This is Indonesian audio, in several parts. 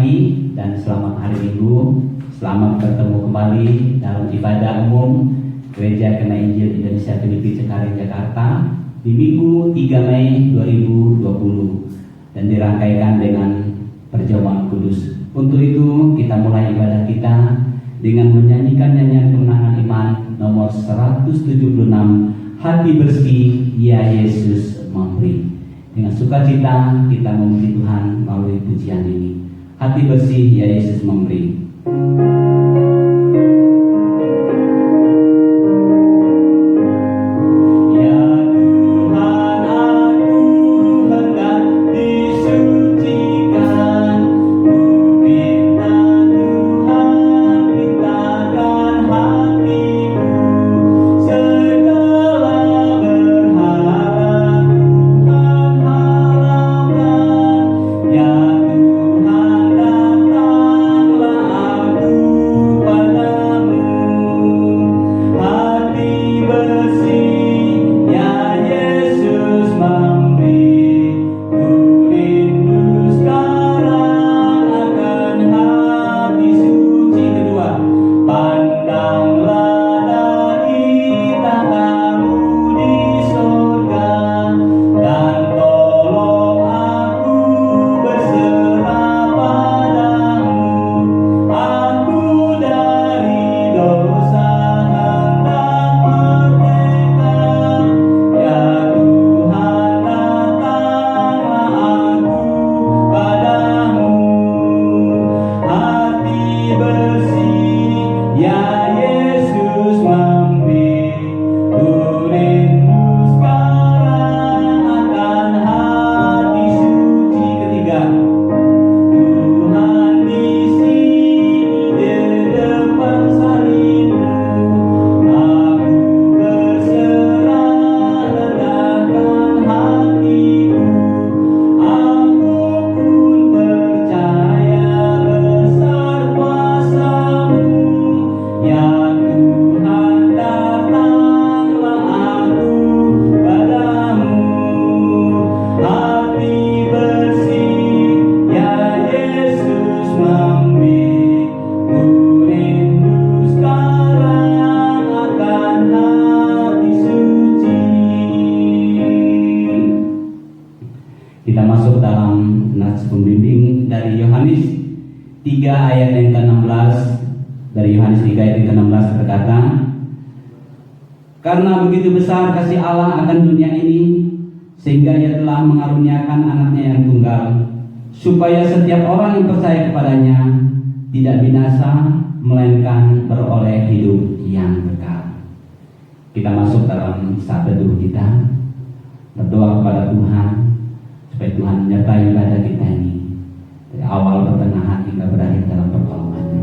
pagi dan selamat hari Minggu. Selamat bertemu kembali dalam ibadah umum Gereja Kena Injil Indonesia Filipi Cengkareng Jakarta di Minggu 3 Mei 2020 dan dirangkaikan dengan perjamuan kudus. Untuk itu kita mulai ibadah kita dengan menyanyikan nyanyian kemenangan iman nomor 176, Hati Bersih Ya Yesus Memberi. Dengan sukacita kita memuji Tuhan melalui pujian ini. Hati bersih ya Yesus memberi. Kita masuk dalam nats pembimbing dari Yohanes 3 ayat yang ke-16. Dari Yohanes 3 ayat yang ke-16 berkata, "Karena begitu besar kasih Allah akan dunia ini, sehingga Ia telah mengaruniakan anaknya yang tunggal, supaya setiap orang yang percaya kepadanya tidak binasa, melainkan beroleh hidup yang kekal." Kita masuk dalam saat teduh kita, berdoa kepada Tuhan supaya Tuhan menyertai ibadah kita ini dari awal, pertengahan hingga berakhir dalam pertolongannya.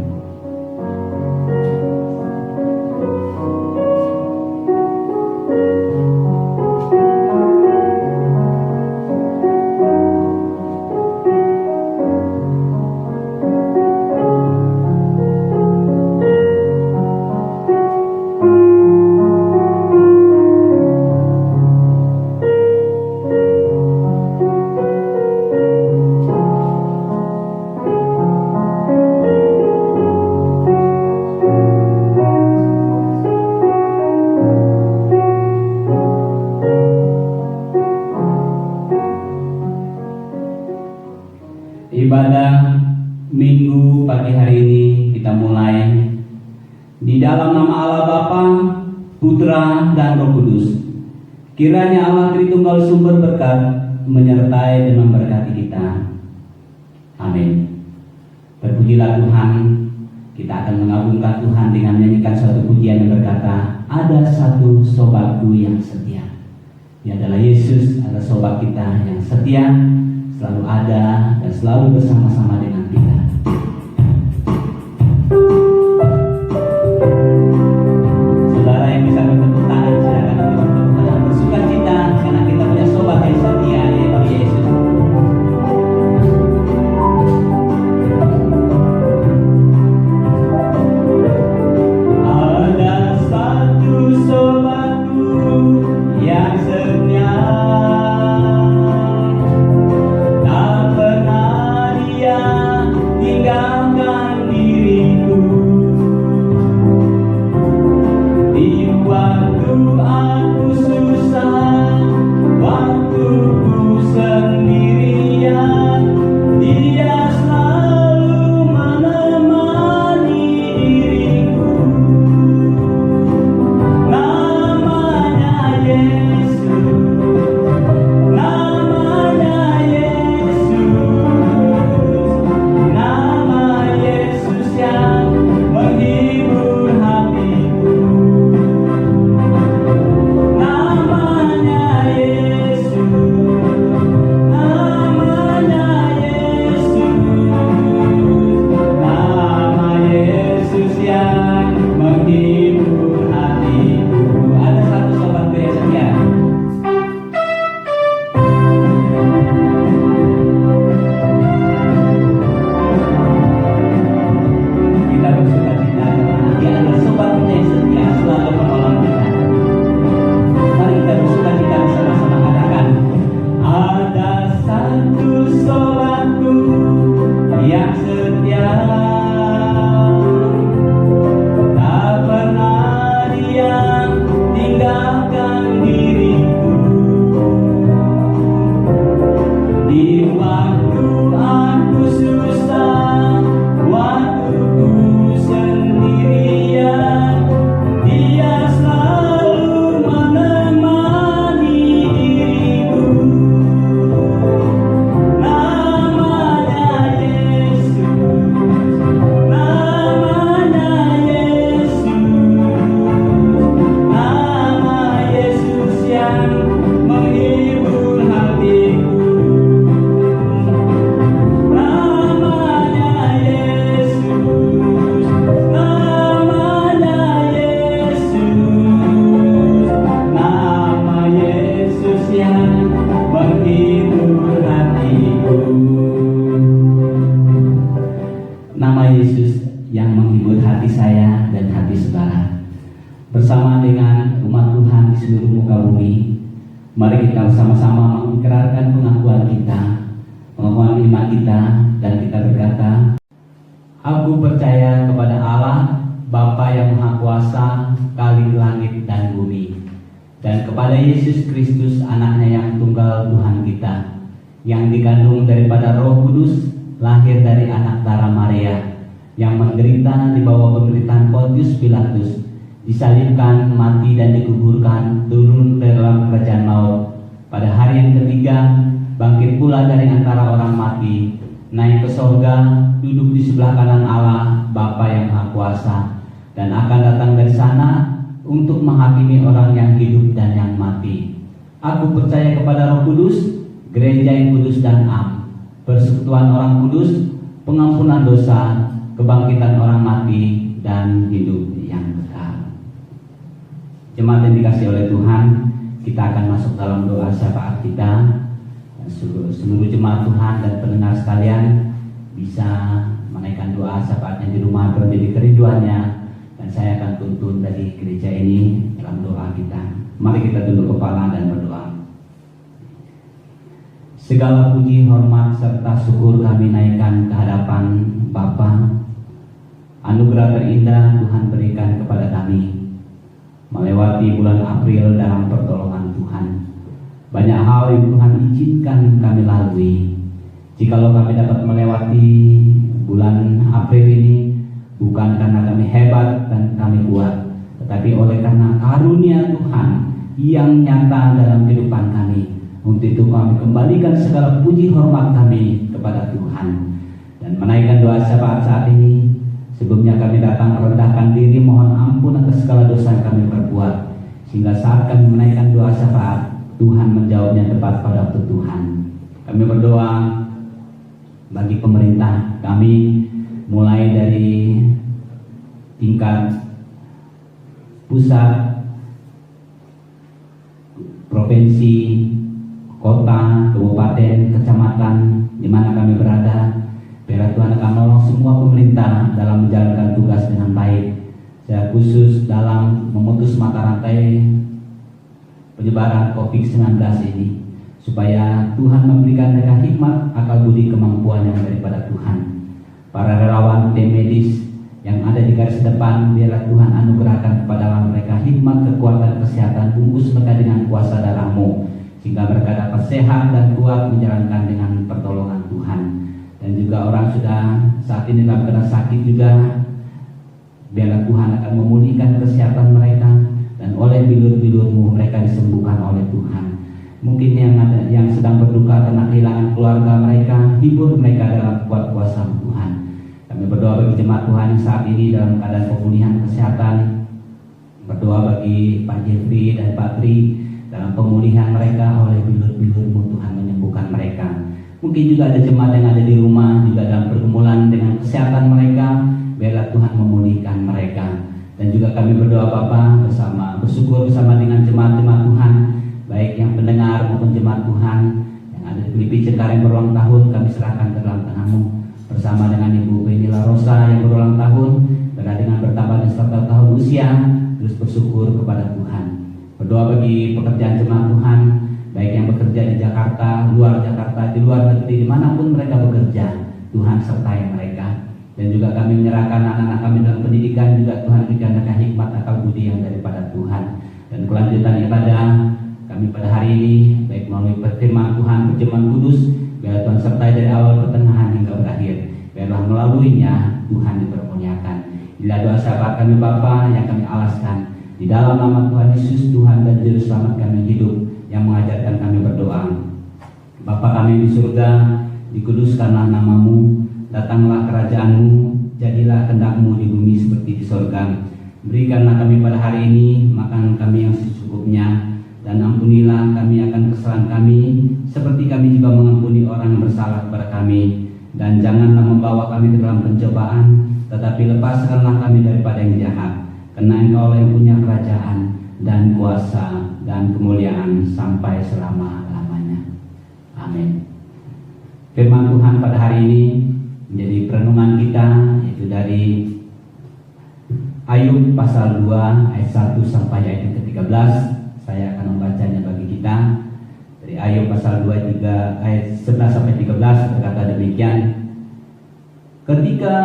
Ibadah Minggu pagi hari ini kita mulai di dalam nama Allah Bapa, Putra dan Roh Kudus. Kiranya Allah Tritunggal sumber berkat menyertai dan memberkati kita. Amin. Terpujilah Tuhan. Kita akan mengagungkan Tuhan dengan menyanyikan suatu pujian yang berkata, "Ada satu sobatku yang setia." Dia adalah Yesus, adalah sobat kita yang setia, selalu ada dan selalu bersama-sama dengan kita. Saudara yang bisa bertepuk tangan, silakan bertepuk tangan bersukacita karena kita punya sobat yang setia, yaitu Yesus. Ada satu sobatku yang setia, tak pernah dia satu sholatku yang setia, tak pernah dia tinggalkan diriku. Di waktu aku susah, waktu ku sendirian, dia selalu menemani diriku. Namanya Yesus, namanya Yesus, nama Yesus yang menghibur hatiku. Namanya Yesus, namanya Yesus, nama Yesus yang menghibur hatiku. Nama Yesus yang menghibur hati saya dan hati saudara. Bersama dengan umat Tuhan di seluruh muka bumi, mari kita bersama-sama mengikrarkan pengakuan kita, pengakuan iman kita, dan kita berkata, aku percaya kepada Allah, Bapa yang Maha Kuasa, Khalik langit dan bumi, dan kepada Yesus Kristus, anaknya yang tunggal Tuhan kita, yang dikandung daripada Roh Kudus, lahir dari anak darah Maria, yang menderita di bawah pemerintahan Pontius Pilatus, disalibkan, mati dan dikuburkan, turun ke dalam kerajaan maut, pada hari yang ketiga bangkit pula dari antara orang mati, naik ke sorga, duduk di sebelah kanan Allah, Bapa yang Maha Kuasa, dan akan datang dari sana untuk menghakimi orang yang hidup dan yang mati. Aku percaya kepada Roh Kudus, gereja yang kudus dan am, persekutuan orang kudus, pengampunan dosa, kebangkitan orang mati, dan hidup yang kekal. Jemaat yang dikasihi oleh Tuhan, kita akan masuk dalam doa syafaat kita. Seluruh jemaat Tuhan dan pendengar sekalian bisa menaikkan doa syafaatnya di rumah atau menjadi kerinduannya, dan saya akan tuntun dari gereja ini dalam doa kita. Mari kita tunduk kepala dan berdoa. Segala puji, hormat, serta syukur kami naikkan ke hadapan Bapa. Anugerah terindah Tuhan berikan kepada kami melewati bulan April dalam pertolongan Tuhan. Banyak hal yang Tuhan izinkan kami lalui. Jikalau kami dapat melewati bulan April ini bukan karena kami hebat dan kami kuat, tetapi oleh karena karunia Tuhan yang nyata dalam kehidupan kami. Untuk itu kami kembalikan segala puji hormat kami kepada Tuhan dan menaikkan doa syafaat saat ini. Sebelumnya kami datang merendahkan diri, mohon ampun atas segala dosa yang kami perbuat, sehingga saat kami menaikkan doa syafaat, Tuhan menjawabnya tepat pada waktu Tuhan. Kami berdoa bagi pemerintah kami, mulai dari tingkat pusat, provinsi, kota, kabupaten, kecamatan, di mana kami berada. Biarlah Tuhan akan menolong semua pemerintah dalam menjalankan tugas dengan baik. Saya khusus dalam memutus mata rantai penyebaran COVID-19 ini, supaya Tuhan memberikan mereka hikmat, akal budi, kemampuan yang daripada Tuhan. Para relawan tim medis yang ada di garis depan, biarlah Tuhan anugerahkan kepada mereka hikmat, kekuatan, kesehatan, bungkus mereka dengan kuasa darah-Mu, sehingga mereka dapat sehat dan kuat menjalankan dengan pertolongan Tuhan. Dan juga orang sudah saat ini dalam keadaan sakit juga, biarlah Tuhan akan memulihkan kesehatan mereka, dan oleh bilur-bilur-Mu mereka disembuhkan oleh Tuhan. Mungkin yang sedang berduka karena kehilangan keluarga mereka, hibur mereka dalam kuat kuasa Tuhan. Kami berdoa bagi jemaat Tuhan yang saat ini dalam keadaan pemulihan kesehatan. Berdoa bagi Pak Jeffrey dan Pak Tri dalam pemulihan mereka, oleh bilur-bilur-Mu Tuhan menyembuhkan mereka. Mungkin juga ada jemaat yang ada di rumah juga dalam pergumulan dengan kesehatan mereka, biarlah Tuhan memulihkan mereka. Dan juga kami berdoa Bapa bersyukur bersama dengan jemaat-jemaat Tuhan, baik yang pendengar maupun jemaat Tuhan yang ada di Filipi Cengkareng berulang tahun, kami serahkan ke dalam tangan-Mu. Bersama dengan Ibu Benila Rosa yang berulang tahun, dengan bertambahnya 1 tahun usia, terus bersyukur kepada Tuhan. Berdoa bagi pekerjaan jemaat Tuhan, baik yang bekerja di Jakarta, luar Jakarta, di luar negeri, dimanapun mereka bekerja, Tuhan sertai mereka. Dan juga kami menyerahkan anak-anak kami dalam pendidikan, juga Tuhan berikan mereka hikmat akal budi yang daripada Tuhan. Dan kelanjutan ibadah kami pada hari ini, baik melalui firman Tuhan, perjamuan kudus, biar Tuhan sertai dari awal, pertengahan hingga berakhir. Biarlah melaluinya Tuhan dipermuliakan. Inilah doa sahabat kami Bapa yang kami alaskan di dalam nama Tuhan Yesus, Tuhan dan Juru Selamat kami hidup, yang mengajarkan kami berdoa. Bapa kami di surga, dikuduskanlah namamu, datanglah kerajaanmu, jadilah kehendak-mu di bumi seperti di surga. Berikanlah kami pada hari ini makanan kami yang secukupnya, dan ampunilah kami akan kesalahan kami, seperti kami juga mengampuni orang yang bersalah kepada kami. Dan janganlah membawa kami ke dalam pencobaan, tetapi lepaskanlah kami daripada yang jahat. Karena Engkau yang punya kerajaan dan kuasa dan kemuliaan sampai selama-lamanya. Amin. Firman Tuhan pada hari ini menjadi perenungan kita, yaitu dari Ayub pasal 2 ayat 1 sampai ayat yang ke-13. Saya akan membacanya bagi kita. Dari Ayub pasal 2 ayat 11 sampai 13 berkata demikian. Ketika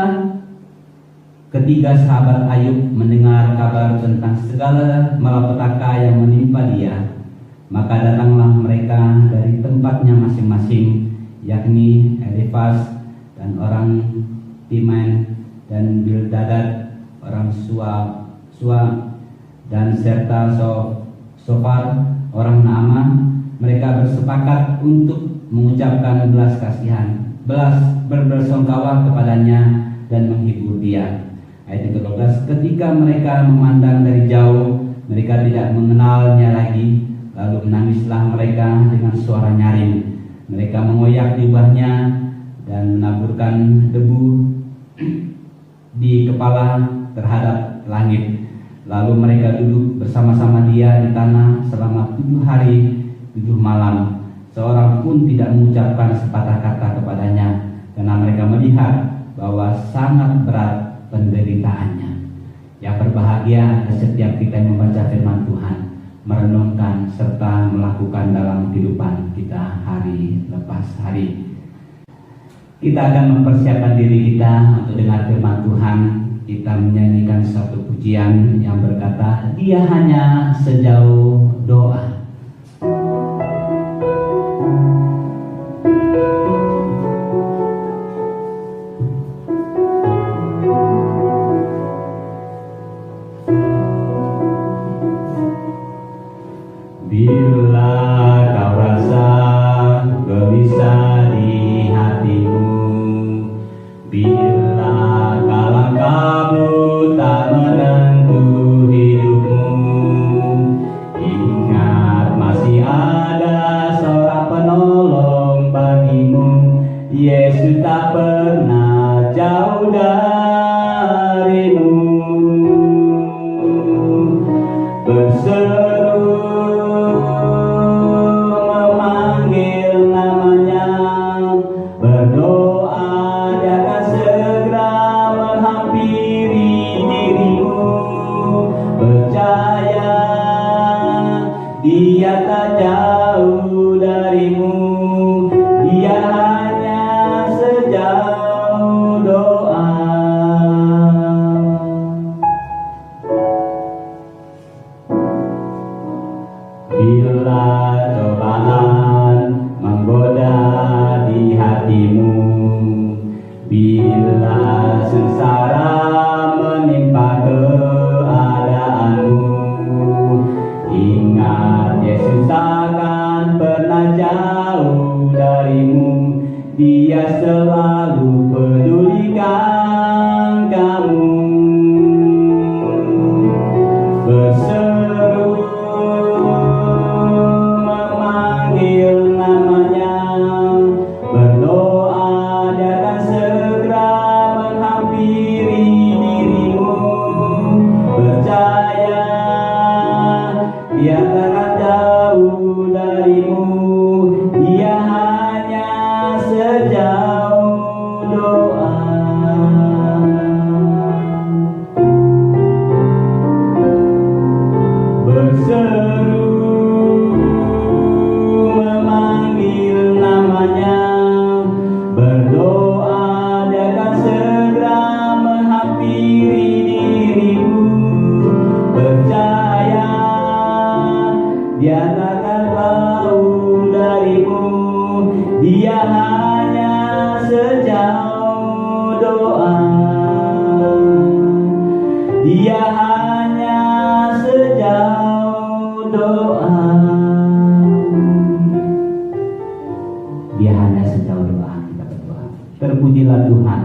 ketiga sahabat Ayub mendengar kabar tentang segala malapetaka yang menimpa dia, maka datanglah mereka dari tempatnya masing-masing, yakni Elifas dan orang Timan, dan Bildadad orang Sua, dan serta Sofar orang Naaman. Mereka bersepakat untuk mengucapkan bersongkawa kepadanya dan menghibur dia. Ayat 12, ketika mereka memandang dari jauh, mereka tidak mengenalnya lagi, lalu menangislah mereka dengan suara nyaring. Mereka mengoyak jubahnya dan menaburkan debu di kepala terhadap langit. Lalu mereka duduk bersama-sama dia di tanah selama 7 hari 7 malam. Seorang pun tidak mengucapkan sepatah kata kepadanya, karena mereka melihat bahwa sangat berat penderitaannya. Yang berbahagia adalah setiap kita yang membaca firman Tuhan, merenungkan serta melakukan dalam kehidupan kita hari lepas hari. Kita akan mempersiapkan diri kita untuk dengar firman Tuhan. Kita menyanyikan satu pujian yang berkata, Dia hanya sejauh doa. Bila kau rasa gelisah di hatimu, bila kalang kabut tak menentu hidupmu, ingat masih ada seorang penolong bagimu. Yesus tak pernah jauh darimu. Berseru memanggil namanya, berdoa dia akan segera menghampiri dirimu. Percaya dia tak jauh darimu, dia hanya sejauh doa. Bila cobaan menggoda di hatimu, bila sengsara menimpa keadaanmu, ingat Yesus takkan pernah jauh darimu. Dia selalu pedulikan kamu. Berseru memanggil namanya, berdoa dia akan segera menghampiri dirimu. Percaya dia takkan jauh darimu, dia hanya sejauh doa. hanya sejauh doa, dia hanya sejauh doa, dia hanya sejauh doa. Kita berdoa. Terpujilah Tuhan.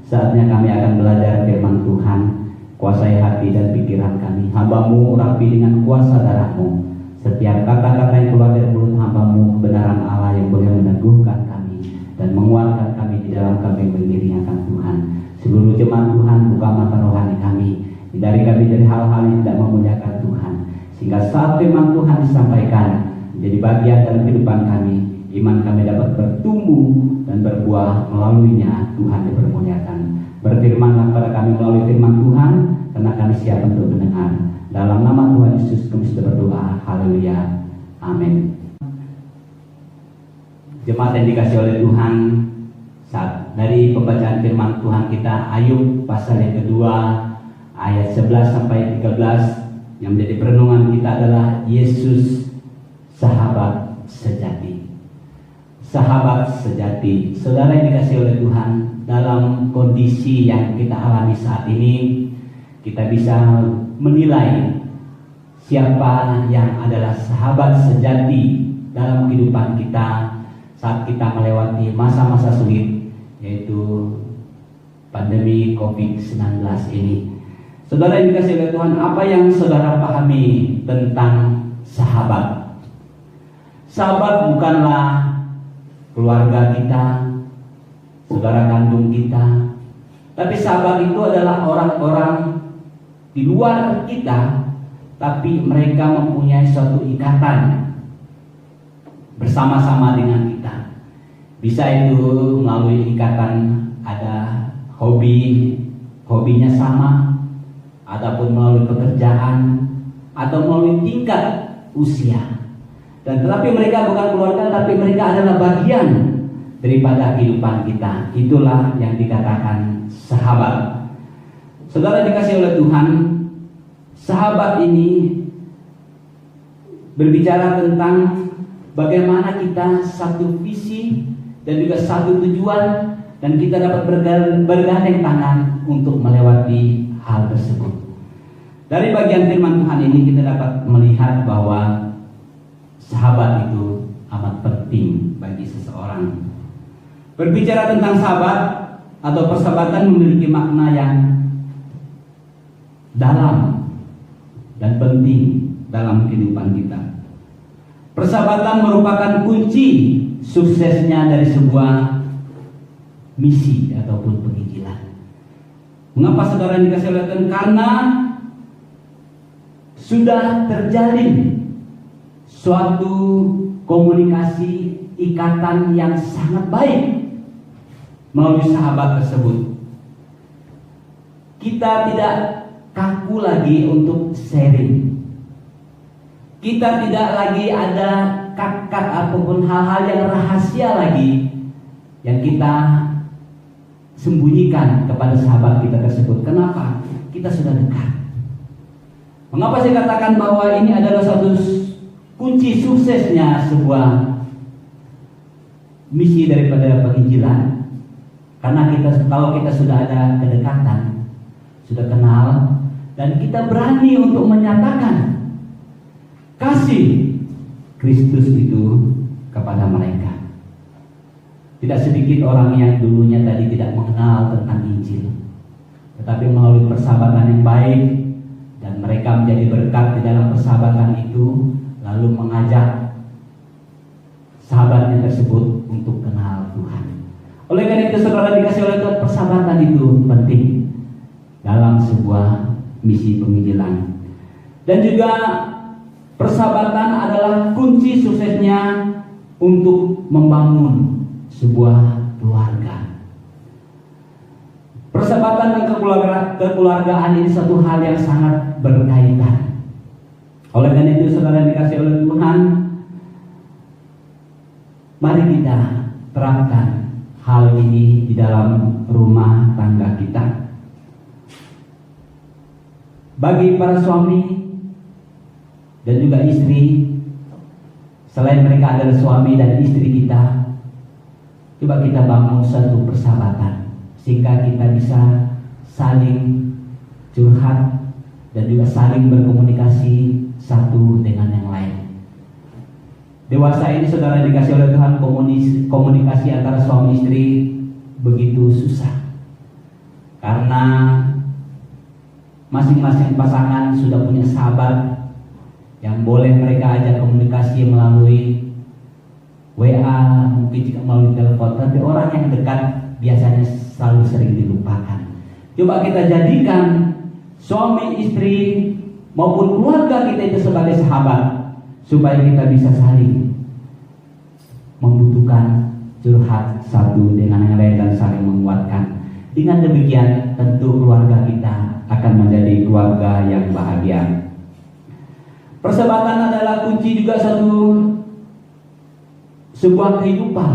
Saatnya kami akan belajar firman Tuhan. Kuasai hati dan pikiran kami. Hamba-Mu urapi dengan kuasa darah-Mu. Setiap kata-kata yang keluar dari mulut hamba-Mu, kebenaran Allah yang boleh meneguhkan kami dan menguatkan kami di dalam kami berdiri akan Tuhan. Seluruh jemaat Tuhan, buka mata rohani kami, hindari kami dari hal-hal yang tidak memuliakan Tuhan, sehingga saat firman Tuhan disampaikan menjadi bagian dalam kehidupan kami, iman kami dapat bertumbuh dan berbuah, melaluinya Tuhan dipermuliakan. Berfirmanlah kepada kami melalui firman Tuhan, karena kami siap untuk mendengar. Dalam nama Tuhan Yesus kami sudah berdoa. Haleluya. Amin. Jemaat yang dikasih oleh Tuhan, saat dari pembacaan firman Tuhan kita Ayub pasal yang kedua ayat 11 sampai 13, yang menjadi perenungan kita adalah Yesus sahabat sejati. Sahabat sejati. Saudara yang dikasih oleh Tuhan, dalam kondisi yang kita alami saat ini, kita bisa menilai siapa yang adalah sahabat sejati dalam kehidupan kita saat kita melewati masa-masa sulit, yaitu pandemi COVID-19 ini. Saudara yang dikasihi oleh Tuhan, apa yang saudara pahami tentang sahabat? Sahabat bukanlah keluarga kita, saudara kandung kita, tapi sahabat itu adalah orang-orang di luar kita, tapi mereka mempunyai suatu ikatan bersama-sama dengan kita. Bisa itu melalui ikatan ada hobinya sama, ataupun melalui pekerjaan, atau melalui tingkat usia. Dan tetapi mereka bukan keluarga, tapi mereka adalah bagian daripada kehidupan kita. Itulah yang dikatakan sahabat. Saudara dikasih oleh Tuhan, sahabat ini berbicara tentang bagaimana kita satu visi dan juga satu tujuan, dan kita dapat bergandeng tangan untuk melewati hal tersebut. Dari bagian firman Tuhan ini kita dapat melihat bahwa sahabat itu amat penting bagi seseorang. Berbicara tentang sahabat atau persahabatan memiliki makna yang dalam dan penting dalam kehidupan kita. Persahabatan merupakan kunci suksesnya dari sebuah misi ataupun penginjilan. Mengapa saudara dikasih oleh Tuhan? Karena sudah terjalin suatu komunikasi, ikatan yang sangat baik melalui sahabat tersebut. Kita tidak kaku lagi untuk sharing. Kita tidak lagi ada kat-kat ataupun hal-hal yang rahasia lagi yang kita sembunyikan kepada sahabat kita tersebut. Kenapa? Kita sudah dekat. Mengapa saya katakan bahwa ini adalah satu kunci suksesnya sebuah misi daripada penginjilan? Karena kalau kita sudah ada kedekatan, sudah kenal, dan kita berani untuk menyatakan kasih Kristus itu kepada mereka. Tidak sedikit orang yang dulunya tadi tidak mengenal tentang Injil, tetapi melalui persahabatan yang baik, dan mereka menjadi berkat di dalam persahabatan itu, lalu mengajak sahabatnya tersebut untuk kenal Tuhan. Oleh karena itu saudara dikasih oleh Tuhan, persahabatan itu penting dalam sebuah misi penginjilan. Dan juga persahabatan adalah kunci suksesnya untuk membangun sebuah keluarga. Persahabatan dan kekeluargaan ini satu hal yang sangat berkaitan. Oleh karena itu saudara dikasih oleh Tuhan, mari kita terapkan hal ini di dalam rumah tangga kita. Bagi para suami dan juga istri, selain mereka adalah suami dan istri kita, Coba kita bangun satu persahabatan sehingga kita bisa saling curhat dan juga saling berkomunikasi satu dengan yang lain. Dewasa ini saudara dikasih oleh Tuhan, komunikasi antara suami istri begitu susah karena masing-masing pasangan sudah punya sahabat yang boleh mereka ajak komunikasi melalui WA, mungkin juga melalui telepon, tapi orang yang dekat biasanya selalu sering dilupakan. Coba kita jadikan suami istri maupun keluarga kita itu sebagai sahabat, supaya kita bisa saling membutuhkan, curhat satu dengan yang lain dan saling menguatkan. Dengan demikian tentu keluarga kita akan menjadi keluarga yang bahagia. Persahabatan adalah kunci juga sebuah kehidupan,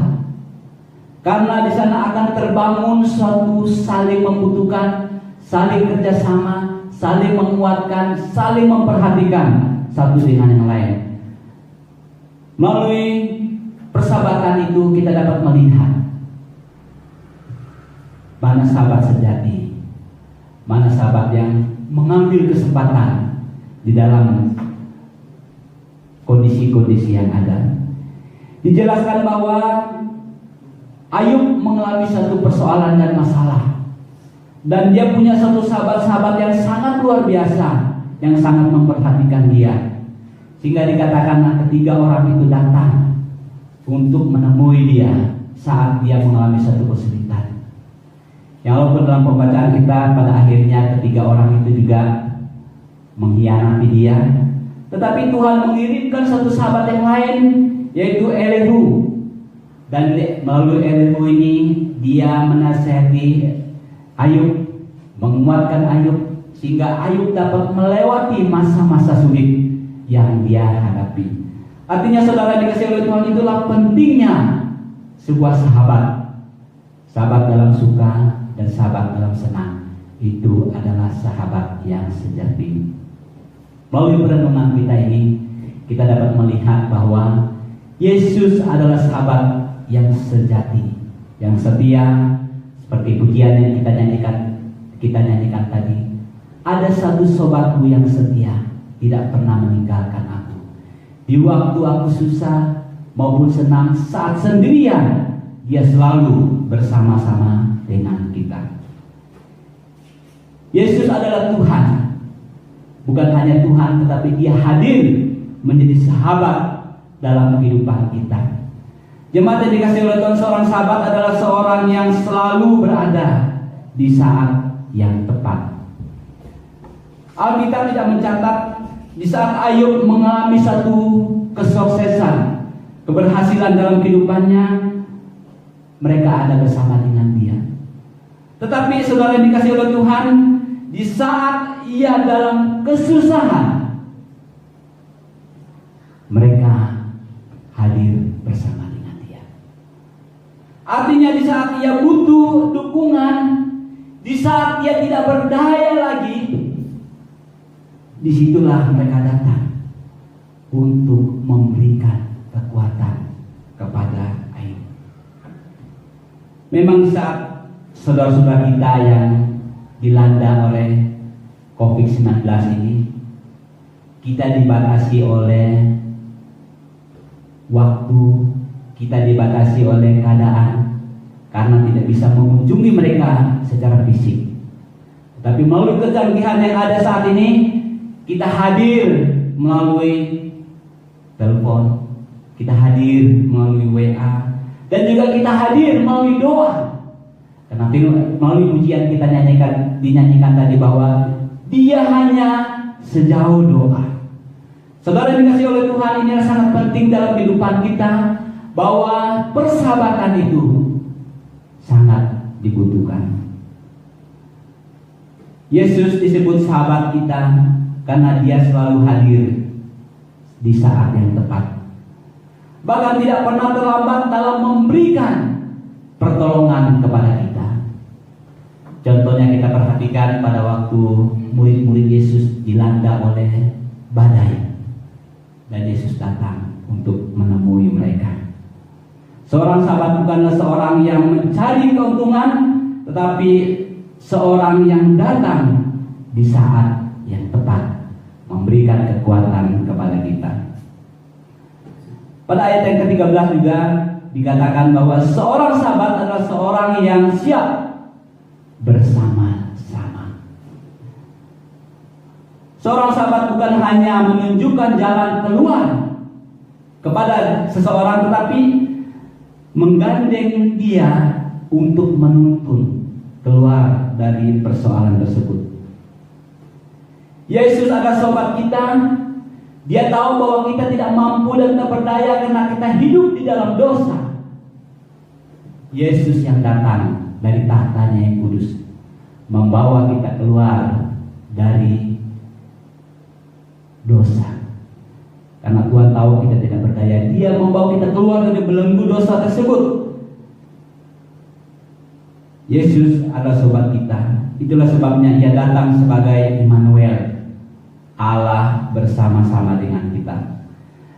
karena di sana akan terbangun suatu saling membutuhkan, saling kerjasama, saling menguatkan, saling memperhatikan satu dengan yang lain. Melalui persahabatan itu kita dapat melihat mana sahabat sejati, mana sahabat yang mengambil kesempatan di dalam kondisi-kondisi yang ada. Dijelaskan bahwa Ayub mengalami satu persoalan dan masalah, dan dia punya satu sahabat-sahabat yang sangat luar biasa, yang sangat memperhatikan dia, sehingga dikatakan ketiga orang itu datang untuk menemui dia saat dia mengalami satu kesulitan. Yang walaupun dalam pembacaan kita pada akhirnya ketiga orang itu juga mengkhianati dia, tetapi Tuhan mengirimkan satu sahabat yang lain, yaitu Elihu. Dan melalui Elihu ini dia menasihati Ayub, menguatkan Ayub, sehingga Ayub dapat melewati masa-masa sulit yang dia hadapi. Artinya saudara dikasih oleh Tuhan, itulah pentingnya sebuah sahabat. Sahabat dalam suka dan sahabat dalam senang, itu adalah sahabat yang sejati. Melalui perenungan kita ini, kita dapat melihat bahwa Yesus adalah sahabat yang sejati, yang setia. Seperti pujian yang kita nyanyikan tadi, ada satu sobatku yang setia, tidak pernah meninggalkan aku. Di waktu aku susah maupun senang, saat sendirian, dia selalu bersama-sama dengan kita. Yesus adalah Tuhan. Bukan hanya Tuhan, tetapi dia hadir menjadi sahabat dalam kehidupan kita. Jemaat yang dikasih oleh Tuhan, seorang sahabat adalah seorang yang selalu berada di saat yang tepat. Alkitab tidak mencatat di saat Ayub mengalami satu kesuksesan, keberhasilan dalam kehidupannya, mereka ada bersama dengan dia. Tetapi saudara yang dikasih oleh Tuhan, di saat ia dalam kesusahan, mereka hadir bersama dengan dia. Artinya di saat ia butuh dukungan, di saat ia tidak berdaya lagi, disitulah mereka datang untuk memberikan kekuatan kepada Ayub. Memang saat saudara-saudara kita yang dilanda oleh COVID-19 ini, kita dibatasi oleh waktu, kita dibatasi oleh keadaan, karena tidak bisa mengunjungi mereka secara fisik. Tapi melalui kecanggihan yang ada saat ini, kita hadir melalui telepon, kita hadir melalui WA, dan juga kita hadir melalui doa. Karena melalui pujian kita dinyanyikan tadi bahwa dia hanya sejauh doa. Saudara yang dikasih oleh Tuhan, ini sangat penting dalam kehidupan kita, bahwa persahabatan itu sangat dibutuhkan. Yesus disebut sahabat kita karena dia selalu hadir di saat yang tepat. Bahkan tidak pernah terlambat dalam memberikan pertolongan kepada kita. Contohnya kita perhatikan pada waktu murid-murid Yesus dilanda oleh badai, dan Yesus datang untuk menemui mereka. Seorang sahabat bukanlah seorang yang mencari keuntungan, tetapi seorang yang datang di saat yang tepat, memberikan kekuatan kepada kita. Pada ayat yang ke-13 juga dikatakan bahwa seorang sahabat adalah seorang yang siap bersama-sama. Seorang sahabat bukan hanya menunjukkan jalan keluar kepada seseorang, tetapi menggandeng dia untuk menuntun keluar dari persoalan tersebut. Yesus adalah sahabat kita. Dia tahu bahwa kita tidak mampu dan tak berdaya karena kita hidup di dalam dosa. Yesus yang datang dari tahtanya yang kudus membawa kita keluar dari dosa. Karena Tuhan tahu kita tidak berdaya, Dia membawa kita keluar dari belenggu dosa tersebut. Yesus adalah sahabat kita. Itulah sebabnya Ia datang sebagai Immanuel, Allah bersama-sama dengan kita.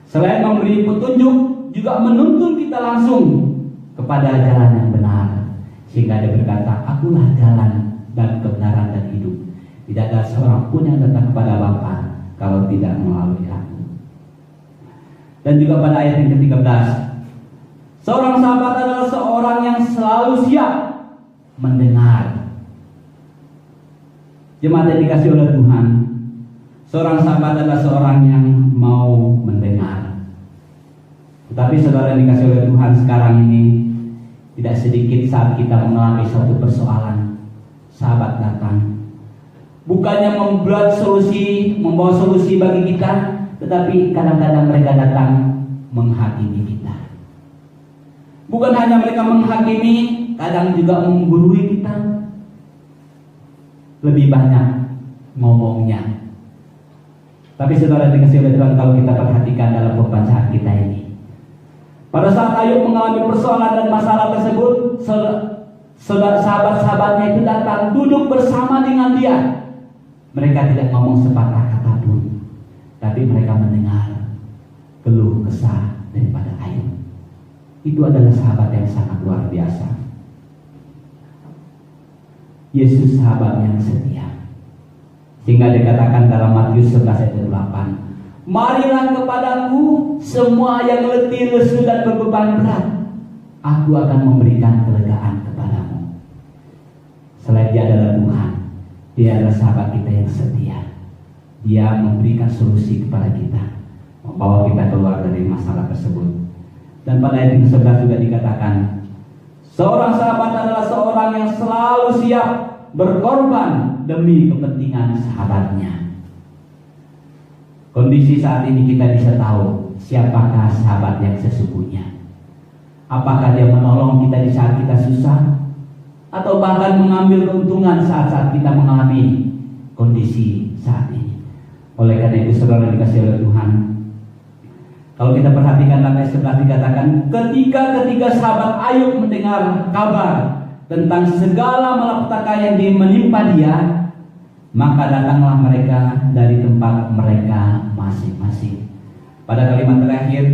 Selain memberi petunjuk, juga menuntun kita langsung kepada jalan yang benar. Sehingga Dia berkata, "Akulah jalan dan kebenaran dan hidup. Tidak ada seorang pun yang datang kepada Bapa kalau tidak melalui Aku." Dan juga pada ayat yang ke-13, seorang sahabat adalah seorang yang selalu siap mendengar. Jemaat yang dikasihi oleh Tuhan, seorang sahabat adalah seorang yang mau mendengar. Tetapi saudara yang dikasihi oleh Tuhan, sekarang ini tidak sedikit saat kita mengalami suatu persoalan, sahabat datang bukannya membuat solusi, membawa solusi bagi kita, tetapi kadang-kadang mereka datang menghakimi kita. Bukan hanya mereka menghakimi, kadang juga menggurui kita. Lebih banyak ngomongnya. Tapi saudara dikasih oleh Tuhan, kalau kita perhatikan dalam pembacaan kita ini, pada saat Ayub mengalami persoalan dan masalah tersebut, sahabat-sahabatnya itu datang duduk bersama dengan dia. Mereka tidak ngomong sepatah kata pun, tapi mereka mendengar keluh kesah daripada Ayub. Itu adalah sahabat yang sangat luar biasa. Yesus sahabat yang setia. Sehingga dikatakan dalam Matius 11 ayat 8, "Marilah kepadaku semua yang letih, lesu dan berbeban berat. Aku akan memberikan kelegaan kepadamu." Selain Dia adalah Tuhan, Dia adalah sahabat kita yang setia. Dia memberikan solusi kepada kita, membawa kita keluar dari masalah tersebut. Dan pada ayat 11 juga dikatakan, seorang sahabat adalah seorang yang selalu siap berkorban demi kepentingan sahabatnya. Kondisi saat ini kita bisa tahu siapakah sahabat yang sesungguhnya. Apakah dia menolong kita di saat kita susah, atau bahkan mengambil keuntungan saat-saat kita mengalami kondisi saat ini. Oleh karena itu saudara dikasihi oleh Tuhan, kalau kita perhatikan dalam ayat 11 dikatakan, ketika ketiga sahabat Ayub mendengar kabar tentang segala malapetaka yang menimpa dia, maka datanglah mereka dari tempat mereka masing-masing. Pada kalimat terakhir,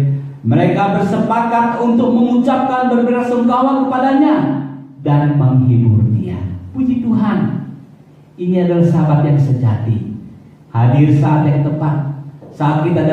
mereka bersepakat untuk mengucapkan berbelasungkawa kepadanya dan menghibur dia. Puji Tuhan, ini adalah sahabat yang sejati, hadir saat yang tepat, saat kita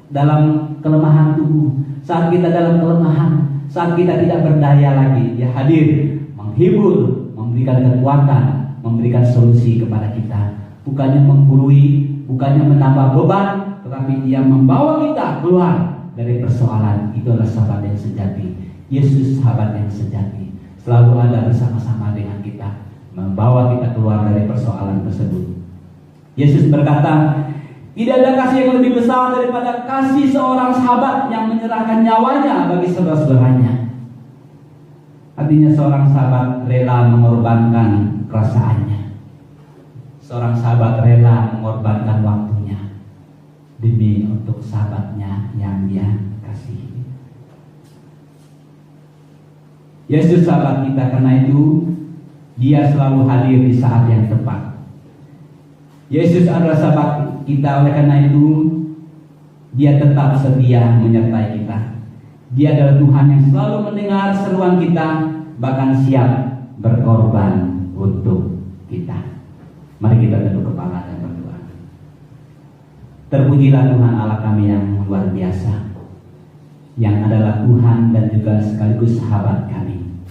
dalam kelemahan tubuh, saat kita dalam kelemahan, saat kita tidak berdaya lagi, Dia hadir, menghibur, memberikan kekuatan, memberikan solusi kepada kita. Bukannya menggurui, bukannya menambah beban, tetapi Dia membawa kita keluar dari persoalan. Itu adalah sahabat yang sejati. Yesus sahabat yang sejati, selalu ada bersama-sama dengan kita, membawa kita keluar dari persoalan tersebut. Yesus berkata, tidak ada kasih yang lebih besar daripada kasih seorang sahabat yang menyerahkan nyawanya bagi saudara-saudaranya. Artinya seorang sahabat rela mengorbankan perasaannya. Seorang sahabat rela mengorbankan waktunya demi untuk sahabatnya yang dia kasihi. Yesus sahabat kita, karena itu Dia selalu hadir di saat yang tepat. Yesus adalah sahabat kita, oleh karena itu Dia tetap setia menyertai kita. Dia adalah Tuhan yang selalu mendengar seruan kita, bahkan siap berkorban untuk kita. Mari kita tunduk kepala dan berdoa. Terpujilah Tuhan Allah kami yang luar biasa, yang adalah Tuhan dan juga sekaligus sahabat kami,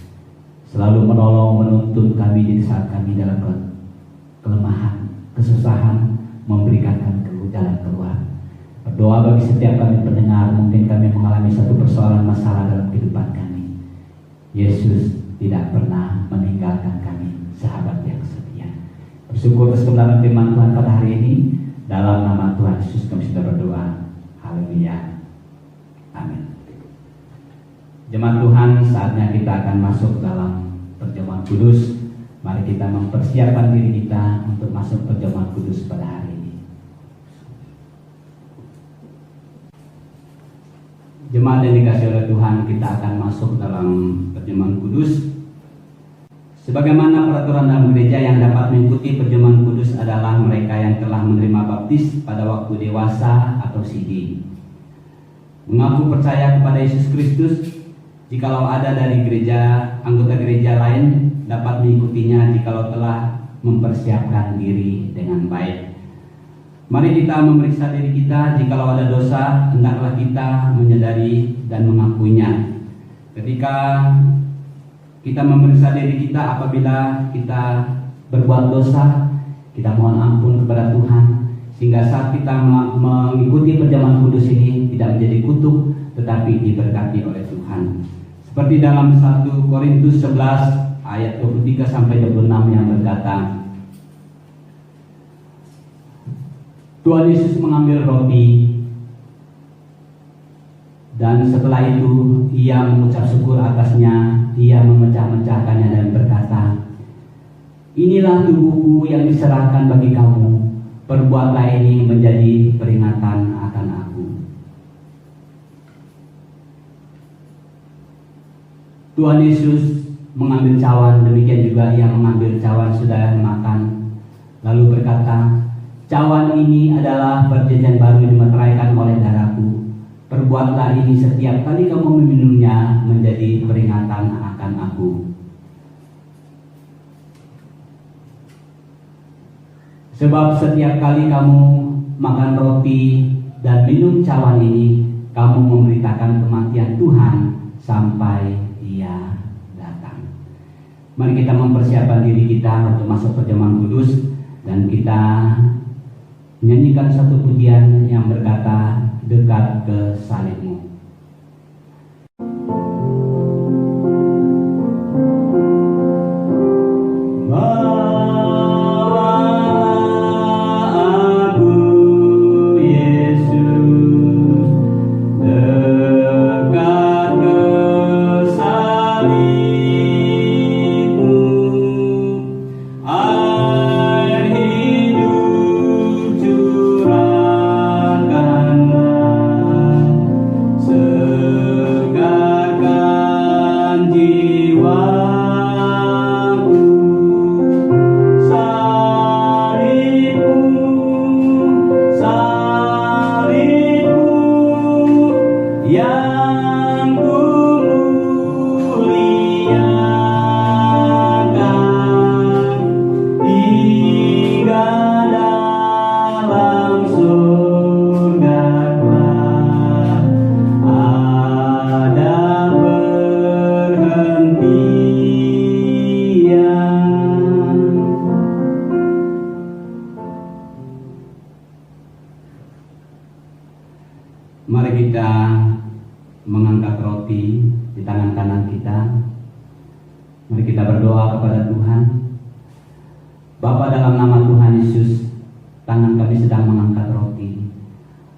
selalu menolong, menuntun kami di saat kami dalam kelemahan, kesusahan, memberikan kami jalan keluar. Berdoa bagi setiap kami pendengar, mungkin kami mengalami satu persoalan masalah dalam kehidupan kami. Yesus tidak pernah meninggalkan kami, sahabat yang setia. Bersyukur atas kebenaran firman Tuhan pada hari ini. Dalam nama Tuhan Yesus kami sudah berdoa. Haleluya. Amin. Jemaat Tuhan, saatnya kita akan masuk dalam perjamuan kudus. Mari kita mempersiapkan diri kita untuk masuk perjamuan kudus pada hari ini. Jemaat yang dikasihi oleh Tuhan, kita akan masuk dalam perjamuan kudus. Sebagaimana peraturan dalam gereja, yang dapat mengikuti perjamuan kudus adalah mereka yang telah menerima baptis pada waktu dewasa atau sidi, mengaku percaya kepada Yesus Kristus. Jikalau ada dari gereja, anggota gereja lain dapat mengikutinya jikalau telah mempersiapkan diri dengan baik. Mari kita memeriksa diri kita. Jikalau ada dosa, hendaklah kita menyadari dan mengakuinya. Ketika kita memeriksa diri kita, apabila kita berbuat dosa, kita mohon ampun kepada Tuhan, sehingga saat kita mengikuti perjamuan kudus ini tidak menjadi kutuk, tetapi diberkati oleh Tuhan. Seperti dalam 1 Korintus 11 ayat 23 sampai 26 yang berkata, Tuhan Yesus mengambil roti, dan setelah itu ia mengucap syukur atasnya, ia memecah-mecahkannya dan berkata, inilah tubuhku yang diserahkan bagi kamu, perbuatlah ini menjadi peringatan akan aku. Tuhan Yesus mengambil cawan, demikian juga ia mengambil cawan sudah makan, lalu berkata, cawan ini adalah perjanjian baru yang dimeteraikan oleh darahku. Perbuatlah ini setiap kali kamu meminumnya menjadi peringatan akan aku. Sebab setiap kali kamu makan roti dan minum cawan ini, kamu memberitakan kematian Tuhan sampai Dia datang. Mari kita mempersiapkan diri kita untuk masuk perjamuan kudus, dan kita menyanyikan satu pujian yang berkata, dekat ke salibmu. Mari kita mengangkat roti di tangan kanan kita. Mari kita berdoa kepada Tuhan. Bapa, dalam nama Tuhan Yesus, tangan kami sedang mengangkat roti.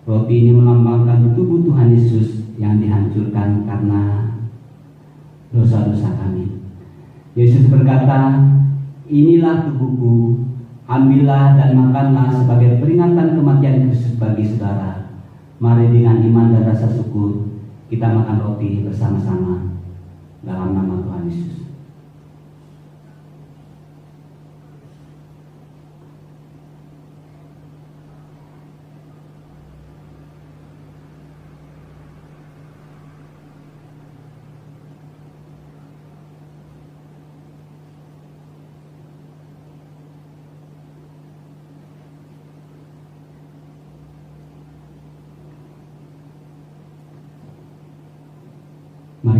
Roti ini melambangkan tubuh Tuhan Yesus yang dihancurkan karena dosa-dosa kami. Yesus berkata, inilah tubuhku, ambillah dan makanlah sebagai peringatan kematian Kristus bagi saudara. Mari dengan iman dan rasa syukur kita makan roti bersama-sama dalam nama Tuhan Yesus.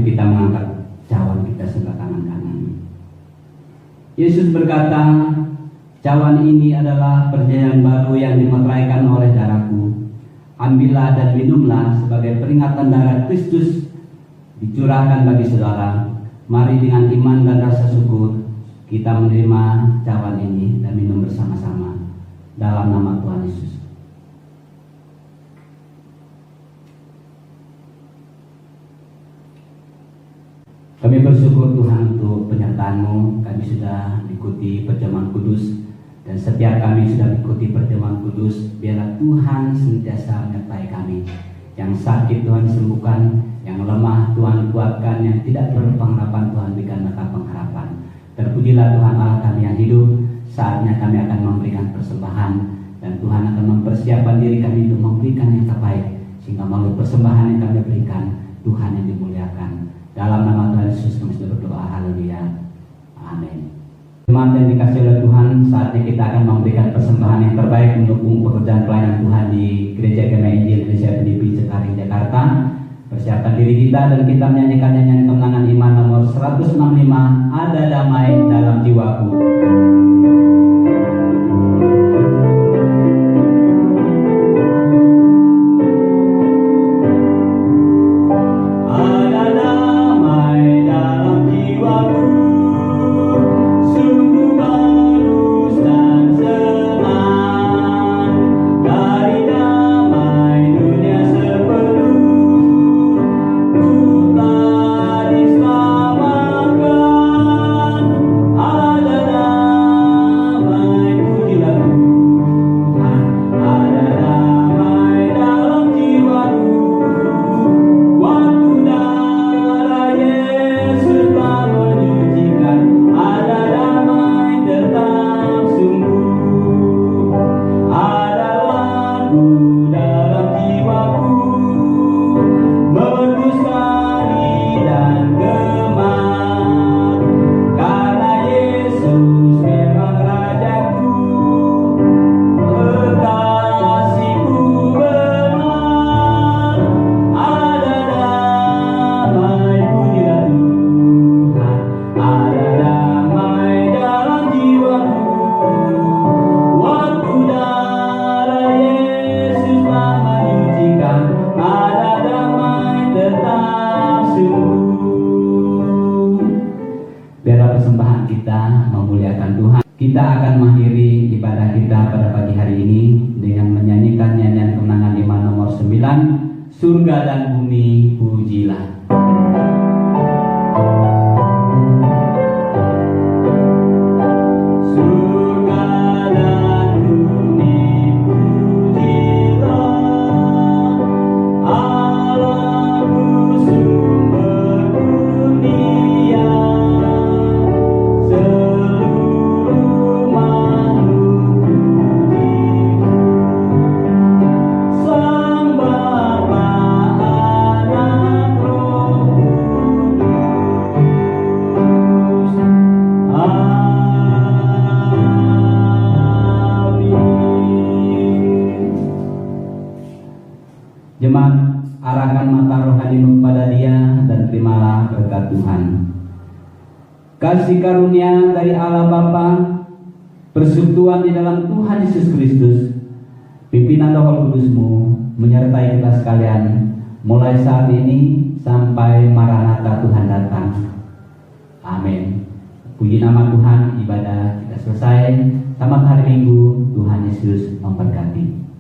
kita mengangkat cawan kita sebelah tangan kanan. Yesus berkata, cawan ini adalah perjanjian baru yang dimeteraikan oleh darahku. Ambillah dan minumlah sebagai peringatan darah Kristus dicurahkan bagi saudara. Mari dengan iman dan rasa syukur kita menerima cawan ini dan minum bersama-sama dalam nama Tuhan Yesus. Kami bersyukur Tuhan untuk penyertaan-Mu. Kami sudah mengikuti perjamuan kudus, dan setiap kami sudah mengikuti perjamuan kudus, biarlah Tuhan senantiasa menyertai kami. Yang sakit Tuhan sembuhkan, yang lemah Tuhan kuatkan, yang tidak berpengharapan Tuhan berikan mereka pengharapan. Terpujilah Tuhan Allah kami yang hidup. Saatnya kami akan memberikan persembahan, dan Tuhan akan mempersiapkan diri kami untuk memberikan yang terbaik, sehingga melalui persembahan yang kami berikan, Tuhan yang dimuliakan. Dalam nama Tuhan Yesus kami sudah berdoa, haleluya, amin. Jemaat yang dikasihi oleh Tuhan, saatnya kita akan memberikan persembahan yang terbaik mendukung pekerjaan pelayanan Tuhan di Gereja Gema Injil Indonesia PDIP Cengkareng, Jakarta. Persiapkan diri kita dan kita menyanyikan nyanyian kemenangan iman nomor 165, Ada Damai Dalam Jiwaku. Biarlah persembahan kita memuliakan Tuhan. Kita akan mengakhiri ibadah kita pada pagi hari ini dengan menyanyikan nyanyian kemenangan iman nomor 9, Surga dan Bumi Pujilah. Jemaat, arahkan mata rohanimu kepada Dia dan terimalah berkat Tuhan. Kasih karunia dari Allah Bapa, persekutuan di dalam Tuhan Yesus Kristus, pimpinan Roh Kudus-Mu menyertai kita sekalian mulai saat ini sampai Maranatha Tuhan datang. Amin. Puji nama Tuhan, ibadah kita selesai. Selamat hari Minggu, Tuhan Yesus memberkati.